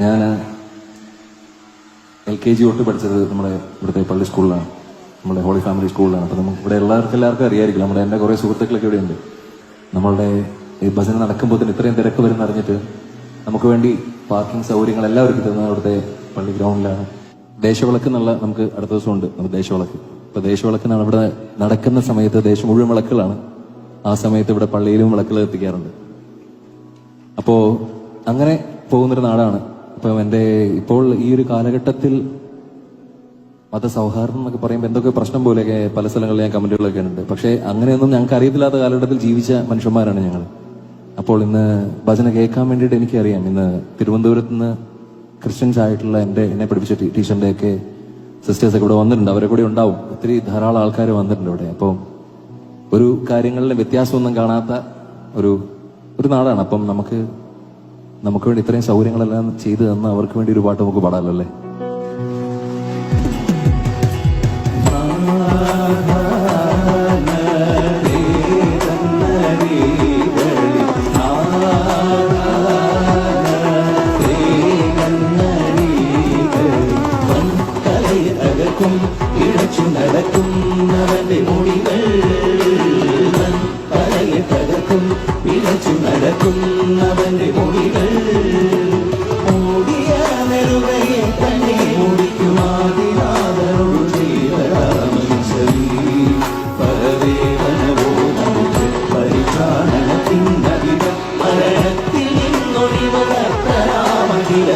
ഞാൻ LKG തൊട്ട് പഠിച്ചത് നമ്മുടെ ഇവിടുത്തെ പള്ളി സ്കൂളിലാണ്, നമ്മുടെ ഹോളി ഫാമിലി സ്കൂളിലാണ്. അപ്പം നമുക്ക് ഇവിടെ എല്ലാവർക്കും അറിയായിരിക്കും, എൻ്റെ കുറേ സുഹൃത്തുക്കളൊക്കെ ഇവിടെയുണ്ട്. നമ്മളുടെ ഈ ഭജന നടക്കുമ്പോൾ തന്നെ ഇത്രയും തിരക്ക് വരുന്ന അറിഞ്ഞിട്ട് നമുക്ക് വേണ്ടി പാർക്കിംഗ് സൗകര്യങ്ങൾ എല്ലാവർക്കും തരുന്നത് അവിടുത്തെ പള്ളി ഗ്രൗണ്ടിലാണ്. ദേശവിളക്ക് എന്നുള്ള നമുക്ക് അടുത്ത ദിവസം ഉണ്ട്, നമുക്ക് ദേശവിളക്ക്. ഇപ്പൊ ദേശവിളക്ക് ഇവിടെ നടക്കുന്ന സമയത്ത് ദേശം മുഴുവൻ വിളക്കുകളാണ്. ആ സമയത്ത് ഇവിടെ പള്ളിയിലും വിളക്കുകൾ എത്തിക്കാറുണ്ട്. അപ്പോ അങ്ങനെ പോകുന്നൊരു നാടാണ്. അപ്പൊ ഇപ്പോൾ ഈ ഒരു കാലഘട്ടത്തിൽ മതസൗഹാർദ്ദം എന്നൊക്കെ പറയുമ്പോൾ എന്തൊക്കെ പ്രശ്നം പോലെയൊക്കെ പല സ്ഥലങ്ങളിൽ ഞാൻ കമന്റുകളൊക്കെ ഉണ്ട്. പക്ഷെ അങ്ങനെയൊന്നും ഞങ്ങൾക്ക് അറിയത്തില്ലാത്ത കാലഘട്ടത്തിൽ ജീവിച്ച മനുഷ്യന്മാരാണ് ഞങ്ങൾ. അപ്പോൾ ഇന്ന് ഭജന കേൾക്കാൻ വേണ്ടിയിട്ട് എനിക്കറിയാം, ഇന്ന് തിരുവനന്തപുരത്ത് നിന്ന് ക്രിസ്ത്യൻസ് ആയിട്ടുള്ള എന്നെ പഠിപ്പിച്ച ടീച്ചറിന്റെയൊക്കെ സിസ്റ്റേഴ്സ് ഒക്കെ ഇവിടെ വന്നിട്ടുണ്ട്. അവരെ കൂടെ ഉണ്ടാവും, ഒത്തിരി ധാരാളം ആൾക്കാർ വന്നിട്ടുണ്ട് ഇവിടെ. അപ്പോൾ ഒരു കാര്യങ്ങളിലെ വ്യത്യാസമൊന്നും കാണാത്ത ഒരു നാടാണ്. അപ്പം നമുക്ക് വേണ്ടി ഇത്രയും സൗകര്യങ്ങളെല്ലാം ചെയ്തു തന്ന അവർക്ക് വേണ്ടി ഒരു പാട്ട് നമുക്ക് പാടാമല്ലോ അല്ലേ? നടക്കുന്നവന്റെ മൊഴികൾ നടക്കുന്നവന്റെ മൊഴികൾ ഓടിയ നെറുകയെ തന്നെ ഓടിക്കുമാതിരാതരോട് ചെയ്തരാമീശ്വരീ പരദേവനവോ നമുക്ക് പരിത്രാണത്തിനധികം മരണത്തിൽ നിന്നൊഴിവതരാമകില